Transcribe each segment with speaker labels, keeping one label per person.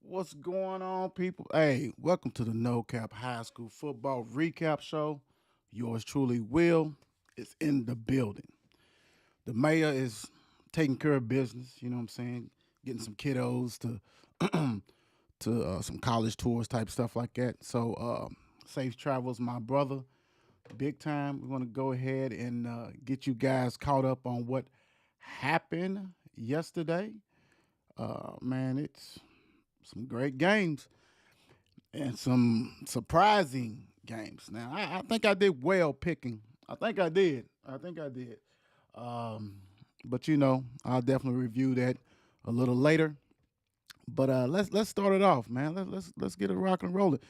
Speaker 1: What's going on, people? Hey, welcome to the No Cap High School Football Recap Show. Yours truly, Will, is in the building. The mayor is taking care of business. You know what I'm saying? Getting some kiddos to some college tours type stuff like that. So safe travels, my brother. Big time. We're gonna go ahead and get you guys caught up on what happened yesterday. Man, it's some great games and some surprising games. Now, I think I did well picking. I think I did. I think I did. Um, but I'll definitely review that a little later. But let's start it off, man. Let's get it rock and rolling.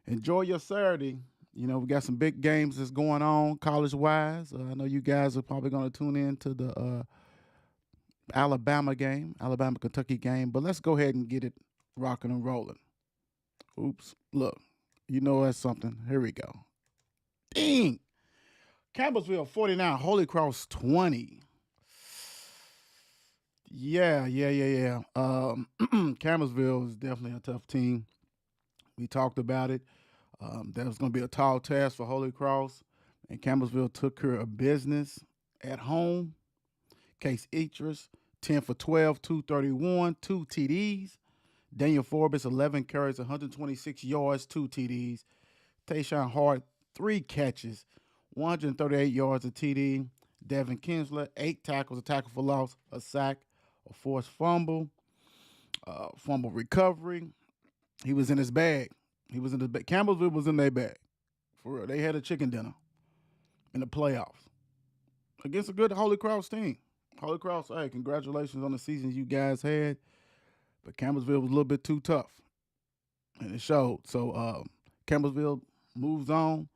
Speaker 1: Enjoy your Saturday. We got some big games that's going on college wise. I know you guys are probably going to tune in to the Alabama game, Alabama Kentucky game. But let's go ahead and get it rocking and rolling. Oops, look, that's something. Here we go. Ding! Campbellsville 49, Holy Cross 20. Yeah. Campbellsville is definitely a tough team. We talked about it. That was going to be a tall task for Holy Cross, and Campbellsville took care of business at home. Case Eatrus, 10 for 12, 231, 2 TDs. Daniel Forbes, 11 carries, 126 yards, 2 TDs. Tayshawn Hart, 3 catches, 138 yards, a TD. Devin Kinsler, 8 tackles, a tackle for loss, a sack, a forced fumble, fumble recovery. He was in his bag. He was in his bag. Campbellsville was in their bag. For real. They had a chicken dinner in the playoffs against a good Holy Cross team. Holy Cross, hey, congratulations on the season you guys had. But Campbellsville was a little bit too tough, and it showed. So Campbellsville moves on.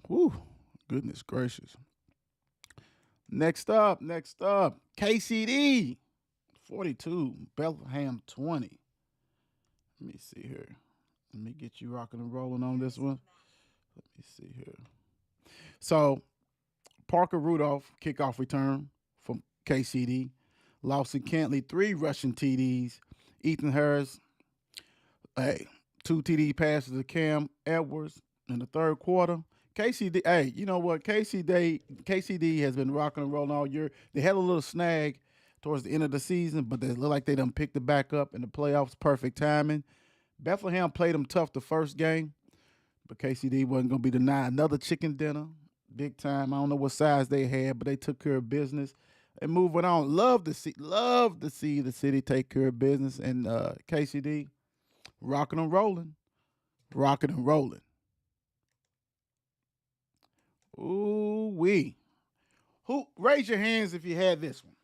Speaker 1: Whew, goodness gracious. Next up, KCD 42, Bethlehem 20. Let me see here. Let me get you rocking and rolling on this one. Let me see here. So Parker Rudolph, kickoff return from KCD. Lawson Cantley, 3 rushing TDs. Ethan Harris, 2 TD passes to Cam Edwards in the third quarter. KCD, hey, you know what? KCD has been rocking and rolling all year. They had a little snag towards the end of the season, but they look like they done picked it back up in the playoffs. Perfect timing. Bethlehem played them tough the first game, but KCD wasn't going to be denied another chicken dinner. Big time. I don't know what size they had, but they took care of business. And moving on, love to see the city take care of business. And KCD, rocking and rolling. Ooh wee. Who raise your hands if you had this one?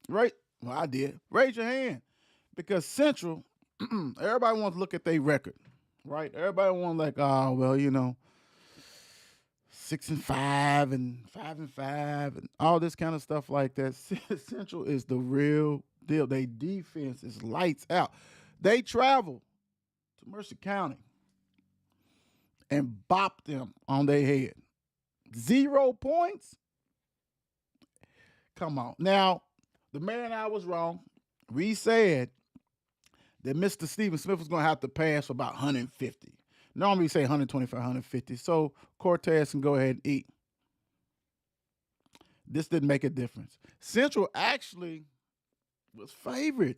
Speaker 1: Right? Well, I did. Raise your hand. Because Central, everybody wants to look at their record. Right? Everybody wants like, oh, well, 6-5 and 5-5 and all this kind of stuff like that. Central is the real deal. Their defense is lights out. They travel to Mercer County and bopped them on their head. 0 points? Come on. Now, the man I was wrong. We said that Mr. Stephen Smith was going to have to pass for about 150. Normally we say 125, 150. So Cortez can go ahead and eat. This didn't make a difference. Central actually was favored.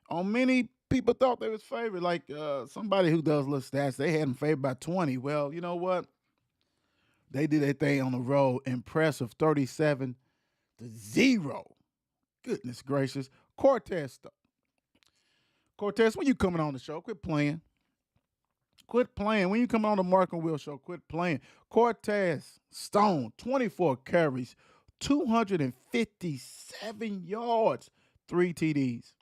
Speaker 1: On many people thought they was favored. Like somebody who does little stats, they had them favored by 20. Well, you know what? They did their thing on the road. Impressive, 37-0. Goodness gracious. Cortez, when you coming on the show, quit playing. Quit playing. When you come on the Mark and Will show, quit playing. Cortez Stone, 24 carries, 257 yards, 3 TDs.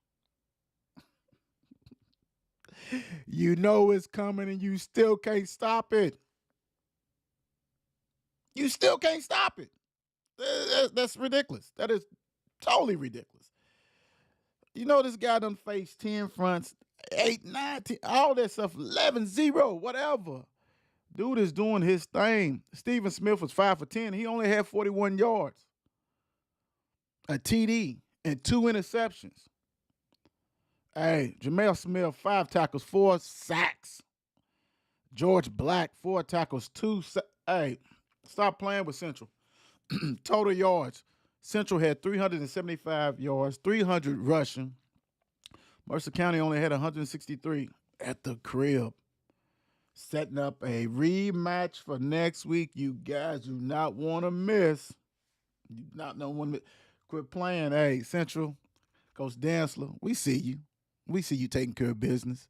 Speaker 1: You know it's coming and you still can't stop it. You still can't stop it. That's ridiculous. That is totally ridiculous. You know this guy done faced 10 fronts, 8, 9, 10, all that stuff, 11-0, whatever. Dude is doing his thing. Stephen Smith was 5 for 10. He only had 41 yards, a TD, and 2 interceptions. Hey, Jamel Smith, 5 tackles, 4 sacks. George Black, 4 tackles, 2 sacks. Hey, stop playing with Central. Total yards. Central had 375 yards, 300 rushing. Mercer County only had 163 at the crib. Setting up a rematch for next week. You guys do not want to miss. You not want to quit playing. Hey, Central, Coach Dantzler, we see you. We see you taking care of business.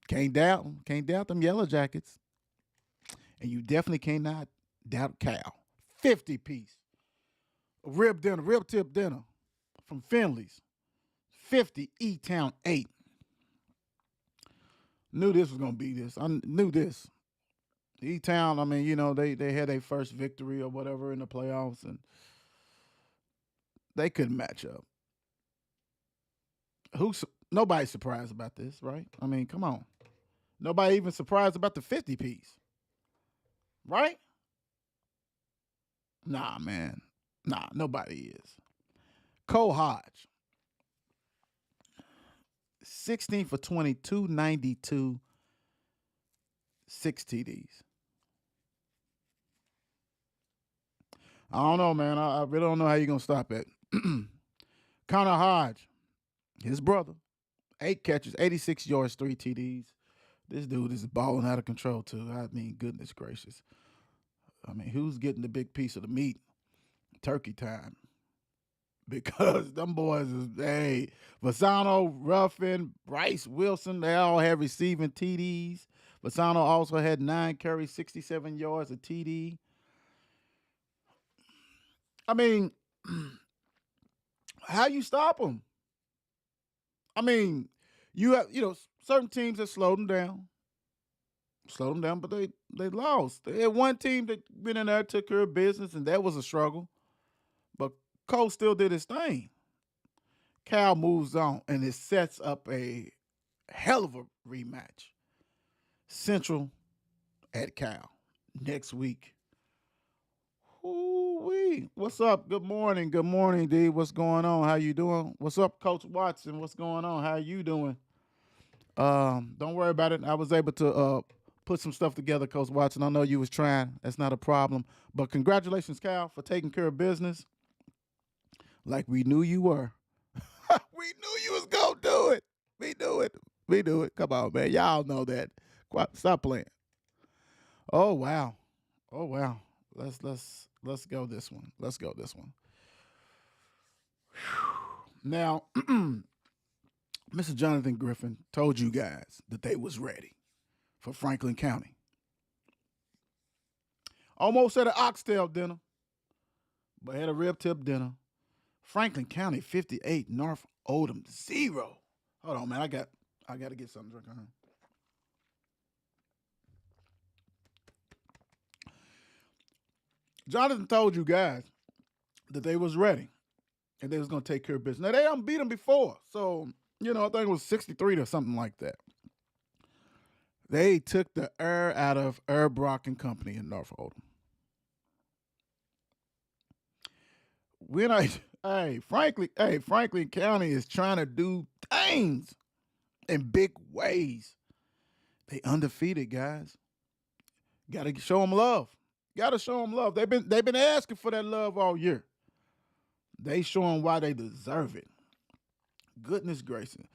Speaker 1: Can't doubt them. Can't doubt them Yellow Jackets. And you definitely cannot doubt Cal. 50 piece. Rib tip dinner from Finley's. 50 E-Town 8. Knew this was going to be this. I knew this. E-Town, I mean, you know, they had their first victory or whatever in the playoffs, and they couldn't match up. Nobody's surprised about this, right? I mean, come on. Nobody even surprised about the 50 piece. Right? Nah, man. Nah, nobody is. Cole Hodge. 16 for 22, 92, 6 TDs. I don't know, man. I really don't know how you're going to stop it. Connor Hodge, his brother, 8 catches, 86 yards, 3 TDs. This dude is balling out of control, too. I mean, goodness gracious. I mean, who's getting the big piece of the meat? Turkey time. Because them boys is, hey, Vasano, Ruffin, Bryce Wilson, they all have receiving TDs. Vasano also had 9 carries, 67 yards, a TD. I mean, how you stop them? I mean, you have, certain teams that slowed them down, but they lost. They had one team that went in there, took care of business, and that was a struggle. But Cole still did his thing. Cal moves on, and it sets up a hell of a rematch. Central at Cal next week. Ooh-wee. What's up? Good morning, D. What's going on? How you doing? What's up, Coach Watson? What's going on? How you doing? Don't worry about it. I was able to put some stuff together, Coach Watson. I know you was trying. That's not a problem. But congratulations, Cal, for taking care of business like we knew you were. We knew you was going to do it. We do it. Come on, man. Y'all know that. Stop playing. Oh, wow. Let's go this one. Now, Mr. Jonathan Griffin told you guys that they was ready for Franklin County. Almost at an oxtail dinner, but had a rib tip dinner. Franklin County 58, North Oldham 0. Hold on, man. I got to get something to drink. Jonathan told you guys that they was ready and they was going to take care of business. Now, they done beat them before. So, I think it was 63 or something like that. They took the air out of Brock and Company in North Oldham. Franklin County is trying to do things in big ways. They undefeated, guys. Got to show them love. They've been asking for that love all year. They showing why they deserve it. Goodness gracious.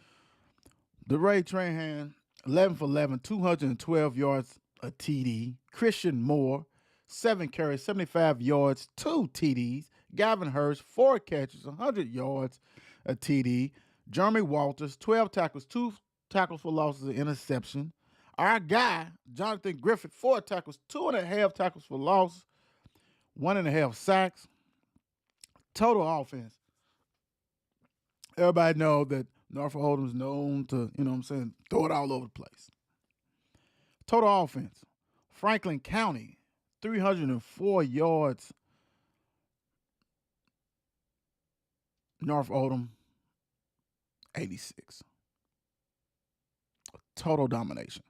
Speaker 1: DeRay Trahan, 11 for 11, 212 yards, a TD. Christian Moore, 7 carries, 75 yards, 2 TDs. Gavin Hurst, 4 catches, 100 yards, a TD. Jeremy Walters, 12 tackles, 2 tackles for losses, an interception. Our guy, Jonathan Griffith, 4 tackles, 2.5 tackles for loss, 1.5 sacks. Total offense. Everybody know that Norfolk Oldham is known to, throw it all over the place. Total offense. Franklin County, 304 yards. North Oldham, 86. Total domination.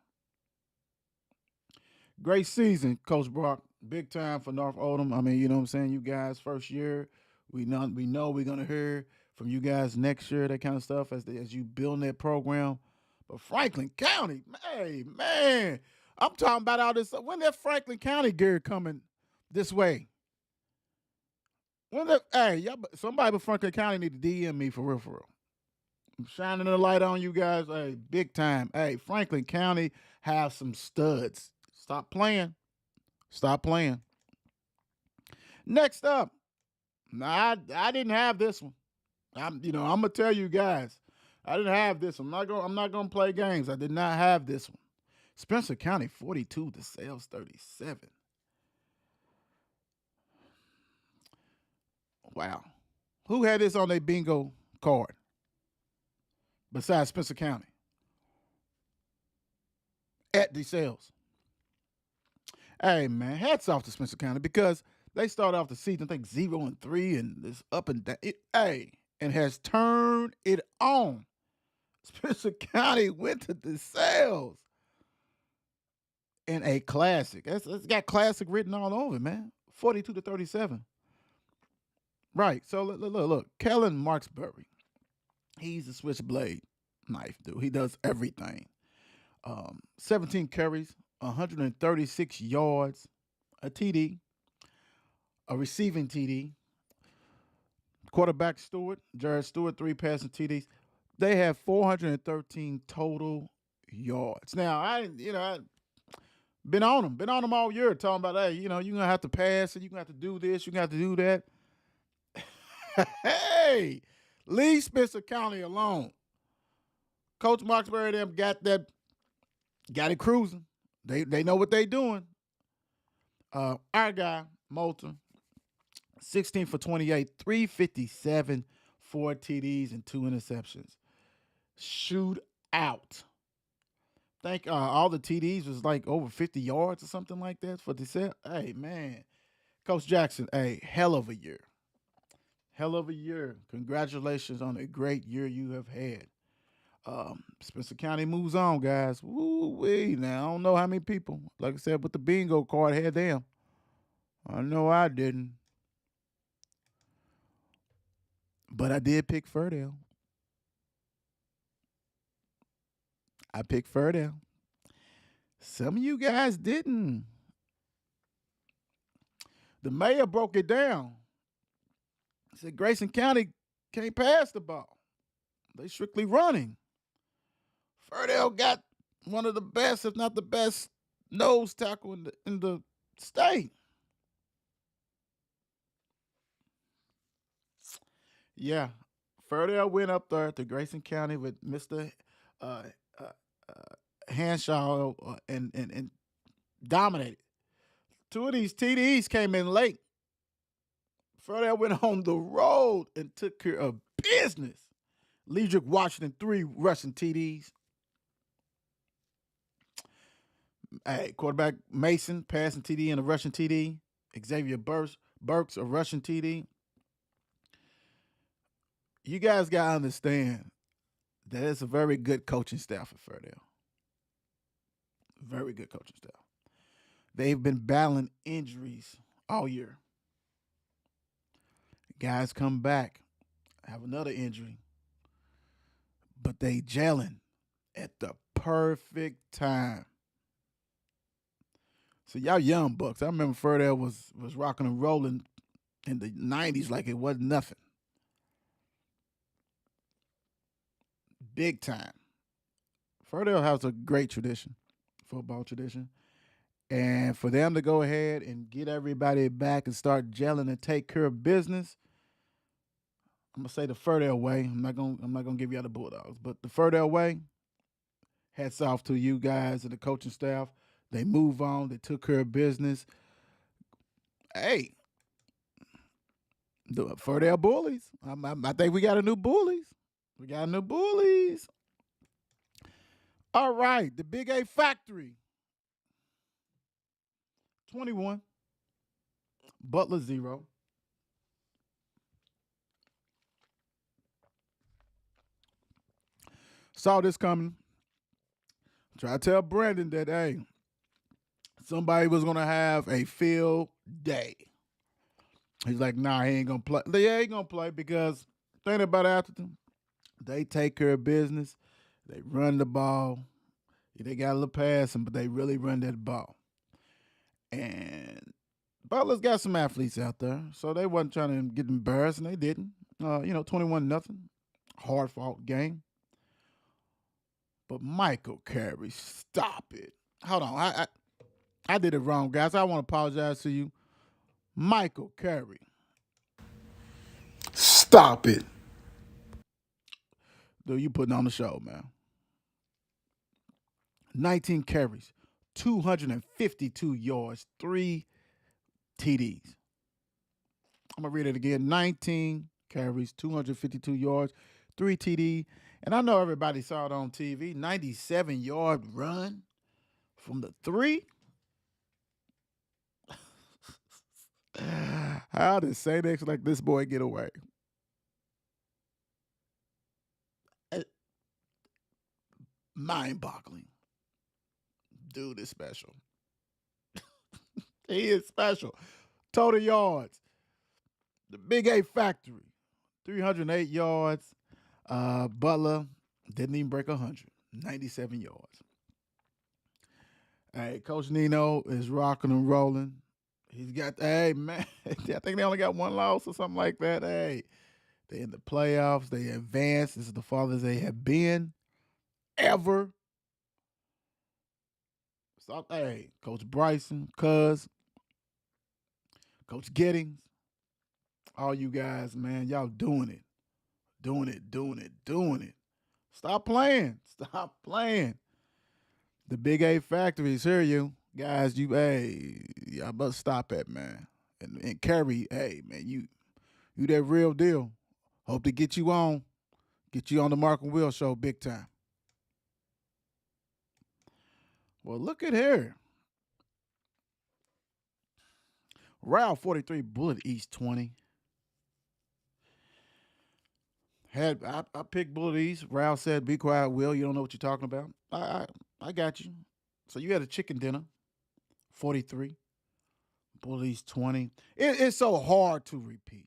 Speaker 1: Great season, Coach Brock. Big time for North Oldham. I mean, you guys, first year, we know we're going to hear from you guys next year, that kind of stuff, as you build that program. But Franklin County, hey, man, I'm talking about all this. When that Franklin County gear coming this way? Hey, y'all, somebody but Franklin County need to DM me for real, for real. I'm shining the light on you guys. Hey, big time. Hey, Franklin County have some studs. Stop playing. Stop playing. Next up, now I didn't have this one. I'm gonna tell you guys, I didn't have this one. I'm not gonna play games. I did not have this one. Spencer County 42 DeSales 37. Wow. Who had this on their bingo card besides Spencer County? At DeSales. Hey, man, hats off to Spencer County because they started off the season, I think 0-3, and it's up and down. And has turned it on. Spencer County went to DeSales in a classic. It's got classic written all over it, man. 42-37. Right. So look. Kellen Marksbury. He's a switchblade knife dude. He does everything. 17 carries, 136 yards, a TD, a receiving TD. Quarterback Jared Stewart, 3 passing TDs. They have 413 total yards. Now, I been on them all year, talking about, hey, you're gonna have to pass and you're gonna have to do this, you're gonna have to do that. Hey, leave Spencer County alone. Coach Marksbury them got it cruising. They know what they doing. Our guy, Moulton, 16 for 28, 357, 4 TDs, and 2 interceptions. Shoot out. Think all the TDs was like over 50 yards or something like that for DeSales. Hey, man. Coach Jackson, a hell of a year. Hell of a year. Congratulations on a great year you have had. Spencer County moves on, guys. Woo-wee. Now, I don't know how many people, like I said, with the bingo card had them. I know I didn't. But I did pick Fairdale. I picked Fairdale. Some of you guys didn't. The mayor broke it down. He said Grayson County can't pass the ball. They strictly running. Fairdale got one of the best, if not the best, nose tackle in the state. Yeah, Fairdale went up there to Grayson County with Mr. Hanshaw and dominated. 2 of these TDs came in late. Fairdale went on the road and took care of business. Ledrick Washington, 3 rushing TDs. Hey, quarterback Mason, passing TD and a rushing TD. Xavier Burks, a rushing TD. You guys got to understand that it's a very good coaching staff at Fairdale. Very good coaching staff. They've been battling injuries all year. Guys come back, have another injury, but they gelling at the perfect time. So y'all young bucks, I remember Fairdale was rocking and rolling in the 90s like it wasn't nothing. Big time. Fairdale has a great tradition, football tradition. And for them to go ahead and get everybody back and start gelling and take care of business, I'm gonna say the Fairdale way. I'm not gonna give you all the Bulldogs, but the Fairdale way. Hats off to you guys and the coaching staff. They move on. They took care of business. Hey, the Fairdale Bullies. I think we got a new Bullies. We got a new Bullies. All right, the Big A Factory. 21. Butler 0. Saw this coming. Try to tell Brandon that, hey, somebody was going to have a field day. He's like, nah, he ain't going to play. Yeah, he ain't going to play because Thing about Atherton, they take care of business. They run the ball. Yeah, they got a little passing, but they really run that ball. And Butler's got some athletes out there, so they wasn't trying to get embarrassed, and they didn't. 21-0, hard fought game. But Michael Carey, stop it. Hold on, I did it wrong, guys. I want to apologize to you, Michael Carey. Stop it. Dude, you putting on the show, man. 19 carries, 252 yards, 3 TDs. I'm going to read it again. 19 carries, 252 yards, 3 TD. And I know everybody saw it on TV. 97-yard run from the 3. How did Saints like this boy get away? Mind-boggling. Dude is special. He is special. Total yards. The Big A Factory. 308 yards. Butler didn't even break 100. 97 yards. Hey, Coach Nino is rocking and rolling. He's got, hey, man, I think they only got one loss or something like that. Hey, they in the playoffs. They advanced. This is the farthest they have been ever. So, hey, Coach Bryson, Cuz, Coach Giddings, all you guys, man, y'all doing it. Doing it. Stop playing. The Big A Factory is here, you. Guys, y'all better stop it, man. And Carey, hey, man, you that real deal. Hope to get you on the Mark and Will show big time. Well, look at here. Ryle 43, Bullitt East 20. I picked Bullitt East. Ryle said, "Be quiet, Will. You don't know what you're talking about." I got you. So you had a chicken dinner. 43. Bullitt East 20. It's so hard to repeat.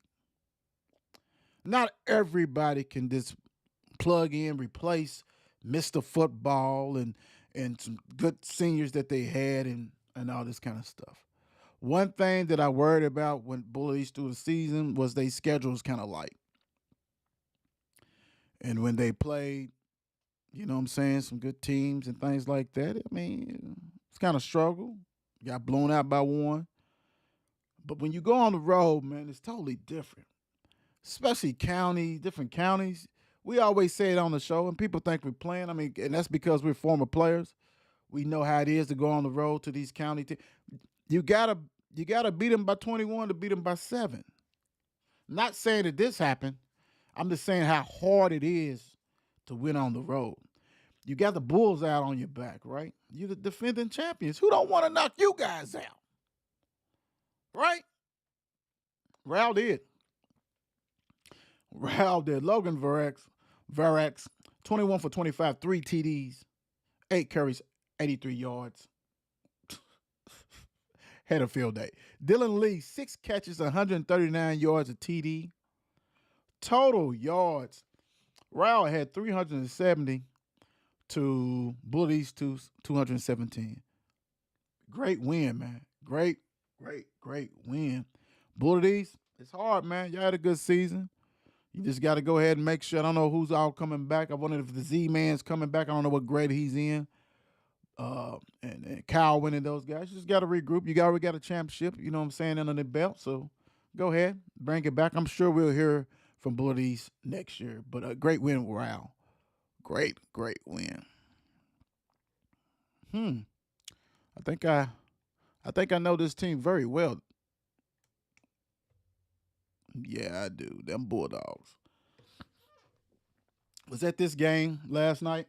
Speaker 1: Not everybody can just plug in, replace Mr. Football and some good seniors that they had and all this kind of stuff. One thing that I worried about when Bullitt East through the season was their schedule was kind of light. And when they played, you know what I'm saying, some good teams and things like that, I mean, it's kind of struggle. Got blown out by one. But when you go on the road, man, it's totally different. Especially different counties. We always say it on the show, and people think we're playing. I mean, and that's because we're former players. We know how it is to go on the road to these county teams. You gotta beat them by 21 to beat them by 7. Not saying that this happened. I'm just saying how hard it is to win on the road. You got the Bulls out on your back, right? You're the defending champions. Who don't want to knock you guys out? Right? Ryle did. Logan Varax, 21 for 25, 3 TDs, 8 carries, 83 yards. Had a field day. Dylan Lee, 6 catches, 139 yards, a TD. Total yards. Ryle had 370 to Bullitt East 217. Great win, man. Great win. Bullitt East, it's hard, man. Y'all had a good season. You just got to go ahead and make sure. I don't know who's all coming back. I wonder if the Z-Man's coming back. I don't know what grade he's in. And Kyle winning those guys. You just got to regroup. You already got a championship, you know what I'm saying, under the belt. So go ahead, bring it back. I'm sure we'll hear from Bullitt East next year. But a great win with Ryle. Great win. I think I know this team very well. Yeah, I do. Them Bulldogs. Was at this game last night.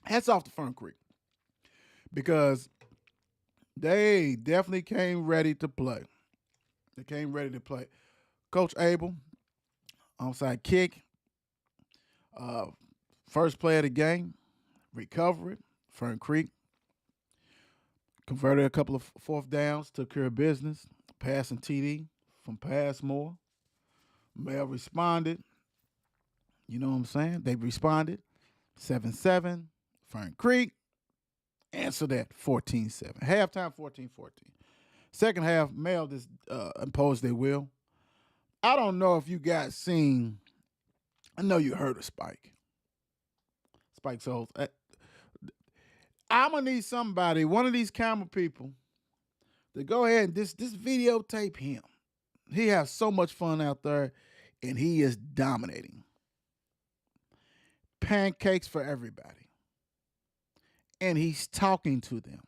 Speaker 1: Hats off to Fern Creek because they definitely came ready to play. Coach Abel, onside kick, first play of the game, recovery, Fern Creek. Converted a couple of fourth downs, took care of business, passing TD, from Passmore. Mel responded. You know what I'm saying? They responded. 7-7. Fern Creek. Answer that. 14-7. Halftime 14-14. Second half, Mel just imposed their will. I don't know if you guys seen. I know you heard of Spike. Spike Souls. I'm gonna need somebody, one of these camera people, to go ahead and this videotape him. He has so much fun out there, and he is dominating. Pancakes for everybody. And he's talking to them.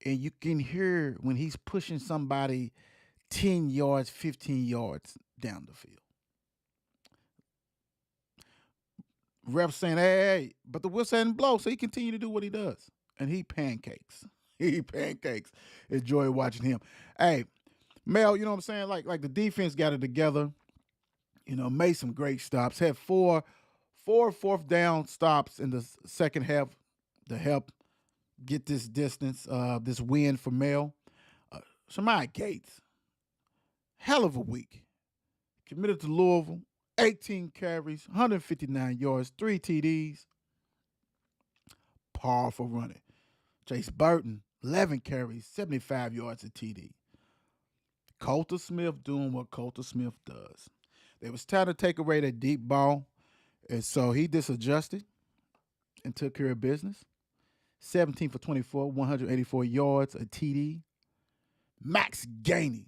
Speaker 1: And you can hear when he's pushing somebody 10 yards, 15 yards down the field. Ref saying, hey, but the whistle didn't blow, so he continued to do what he does. And he pancakes. He pancakes. Enjoy watching him. Hey, Mel, you know what I'm saying? Like the defense got it together, made some great stops, had four fourth down stops in the second half to help get this distance, this win for Mel. Shemai Gates, hell of a week. Committed to Louisville, 18 carries, 159 yards, 3 TDs. Powerful running. Chase Burton, 11 carries, 75 yards, a TD. Coulter Smith doing what Coulter Smith does. They was trying to take away that deep ball, and so he disadjusted and took care of business. 17 for 24, 184 yards, a TD. Max Gainey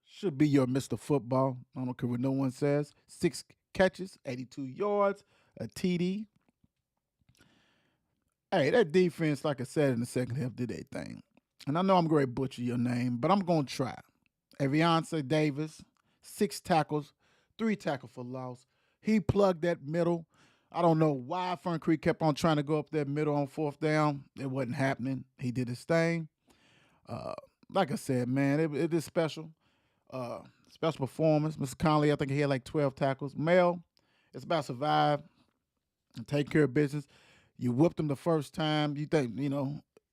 Speaker 1: should be your Mr. Football. I don't care what no one says. 6 catches, 82 yards, a TD. Hey, that defense, like I said in the second half, did their thing. And I know I'm going to butcher your name, but I'm going to try. Aviance Davis, 6 tackles, 3 tackles for loss. He plugged that middle. I don't know why Fern Creek kept on trying to go up that middle on fourth down. It wasn't happening. He did his thing. Like I said, man, it is special. Special performance. Mr. Conley, I think he had like 12 tackles. Mel, it's about survive and take care of business. You whooped them the first time. You think,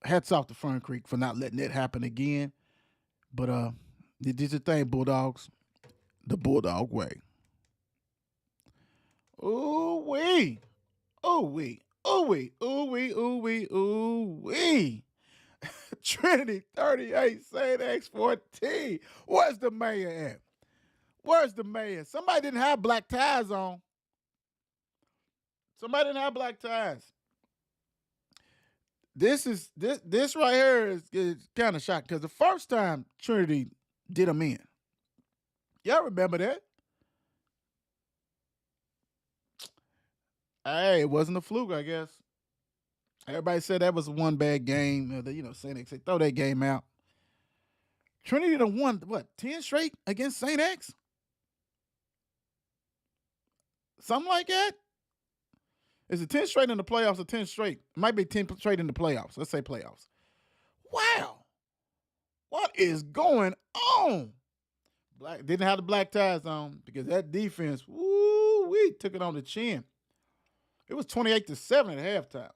Speaker 1: hats off to Fern Creek for not letting it happen again. But you did your thing, Bulldogs. The Bulldog way. Ooh-wee. Ooh-wee. Ooh-wee. Ooh-wee. Ooh-wee. Ooh-wee. Trinity 38, St. X 14. Where's the mayor at? Where's the mayor? Somebody didn't have black ties on. Somebody didn't have black ties. This right here is kind of shocking because the first time Trinity did them in. Y'all remember that? Hey, it wasn't a fluke, I guess. Everybody said that was one bad game. St. X, they throw that game out. Trinity done won, 10 straight against St. X? Something like that? Is it 10 straight in the playoffs or 10 straight? It might be 10 straight in the playoffs. Let's say playoffs. Wow. What is going on? Didn't have the black ties on because that defense, we took it on the chin. It was 28-7 at halftime.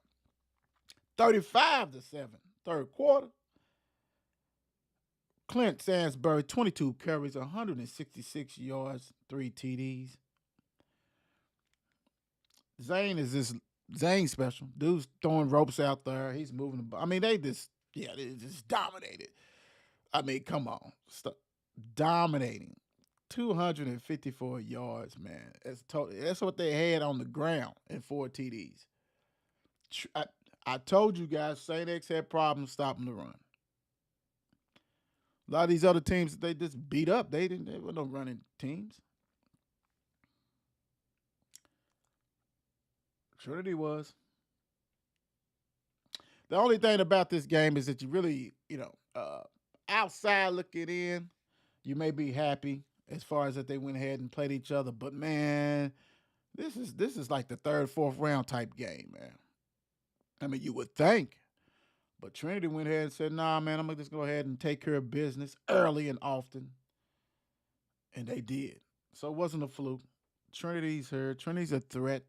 Speaker 1: 35-7, third quarter. Clint Sansbury, 22 carries, 166 yards, 3 TDs. Zane special. Dude's throwing ropes out there. He's moving the ball. I mean, they just dominated. I mean, come on. Dominating. 254 yards, man. That's what they had on the ground and 4 TDs. I told you guys, St. X had problems stopping the run. A lot of these other teams, they just beat up. They were no running teams. Trinity was. The only thing about this game is that you really, outside looking in, you may be happy as far as that they went ahead and played each other. But man, this is like the third, fourth round type game, man. I mean, you would think. But Trinity went ahead and said, nah, man, I'm going to just go ahead and take care of business early and often. And they did. So it wasn't a fluke. Trinity's here. Trinity's a threat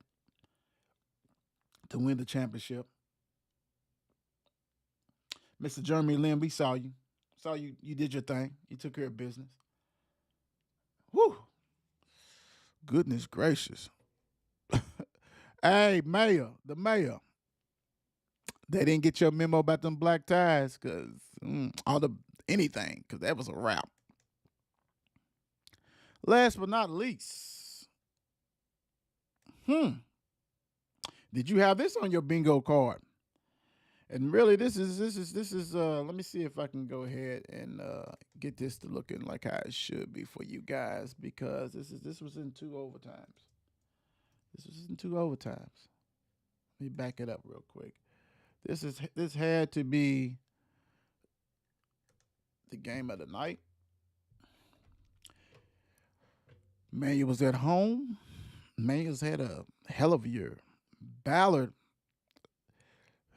Speaker 1: to win the championship. Mr. Jeremy Lin, we saw you. Saw you did your thing. You took care of business. Whew. Goodness gracious. Hey, mayor, the mayor. They didn't get your memo about them black ties because all the anything because that was a wrap. Last but not least, did you have this on your bingo card? And really, this is. Let me see if I can go ahead and get this to looking like how it should be for you guys because this was in 2 overtimes. This was in 2 overtimes. Let me back it up real quick. This had to be the game of the night. Manuel was at home. Manuel's had a hell of a year. Ballard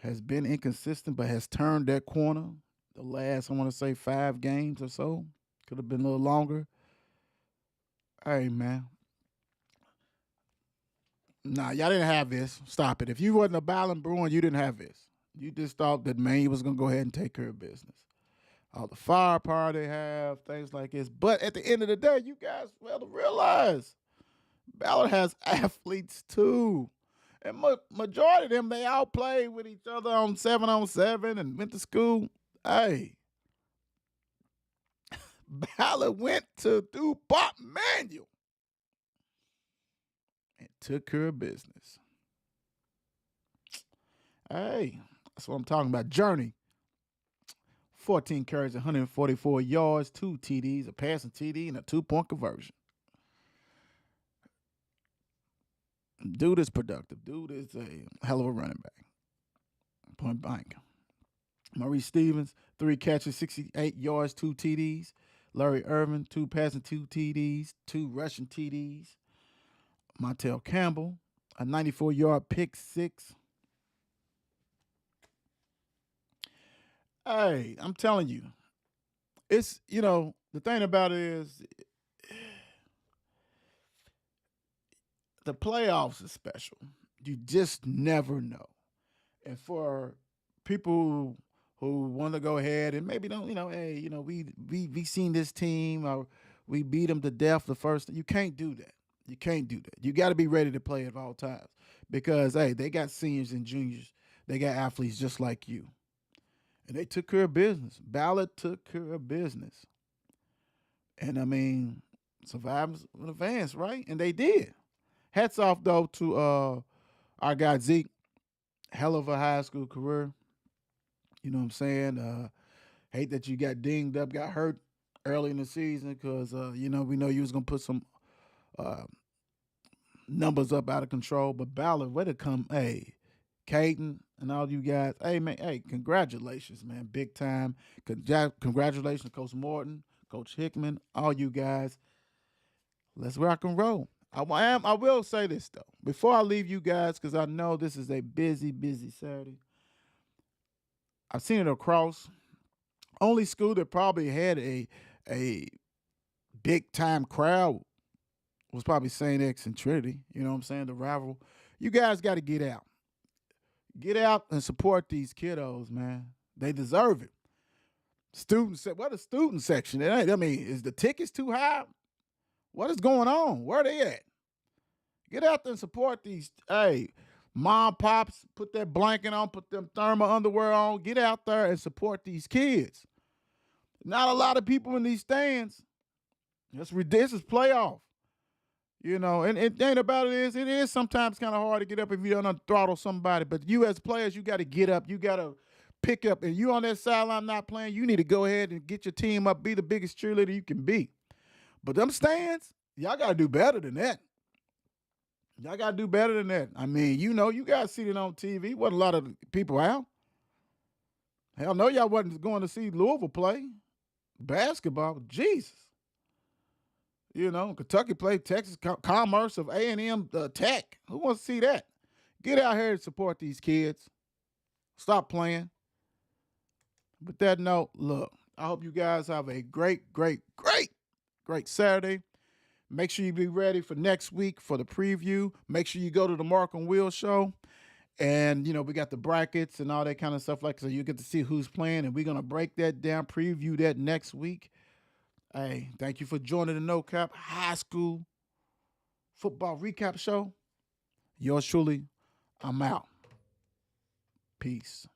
Speaker 1: has been inconsistent, but has turned that corner. The last, I want to say, 5 games or so. Could have been a little longer. Hey, man. Nah, y'all didn't have this. Stop it. If you wasn't a Ballard Bruin, you didn't have this. You just thought that Manuel was going to go ahead and take care of business. All the firepower they have, things like this. But at the end of the day, you guys well to realize Ballard has athletes too. And majority of them, they all played with each other on 7-on-7 and went to school. Hey, Ballard went to DuPont Manual and took care of business. Hey, that's what I'm talking about. Journey. 14 carries, 144 yards, 2 TDs, a passing TD, and a 2-point conversion. Dude is productive. Dude is a hell of a running back. Point blank. Maurice Stevens, 3 catches, 68 yards, 2 TDs. Larry Irvin, 2 passing, 2 TDs, 2 rushing TDs. Montel Campbell, a 94-yard pick 6. Hey, I'm telling you, it's, the thing about it is the playoffs is special. You just never know. And for people who want to go ahead and maybe don't, hey, we seen this team or we beat them to death the first, you can't do that. You can't do that. You got to be ready to play at all times because, hey, they got seniors and juniors. They got athletes just like you. And they took care of business. Ballard took care of business. And, survivors will advance, right? And they did. Hats off, though, to our guy Zeke. Hell of a high school career. You know what I'm saying? Hate that you got dinged up, got hurt early in the season because, we know you was going to put some numbers up out of control. But Ballard, way to come, hey, Caden and all you guys. Hey, man, hey, congratulations, man. Big time. Congratulations, Coach Morton, Coach Hickman, all you guys. Let's rock and roll. I will say this, though. Before I leave you guys, because I know this is a busy, busy Saturday. I've seen it across. Only school that probably had a big-time crowd was probably St. X and Trinity. You know what I'm saying? The rival. You guys got to get out. Get out and support these kiddos, man. They deserve it. What a student section. Is the tickets too high? What is going on? Where are they at? Get out there and support these. Hey, mom, pops, put that blanket on, put them thermal underwear on. Get out there and support these kids. Not a lot of people in these stands. This is playoff. And the thing about it is sometimes kind of hard to get up if you don't throttle somebody. But you as players, you got to get up. You got to pick up. And you on that sideline not playing, you need to go ahead and get your team up, be the biggest cheerleader you can be. But them stands, y'all got to do better than that. Y'all got to do better than that. You guys seen it on TV. Wasn't a lot of people out. Hell no, y'all wasn't going to see Louisville play basketball. Jesus. Kentucky played Texas Commerce of A&M Tech. Who wants to see that? Get out here and support these kids. Stop playing. With that note, look, I hope you guys have a great Saturday. Make sure you be ready for next week for the preview. Make sure you go to the Mark and Will show. And, we got the brackets and all that kind of stuff. So you get to see who's playing, and we're going to break that down, preview that next week. Hey, thank you for joining the No Cap High School Football Recap Show. Yours truly, I'm out. Peace.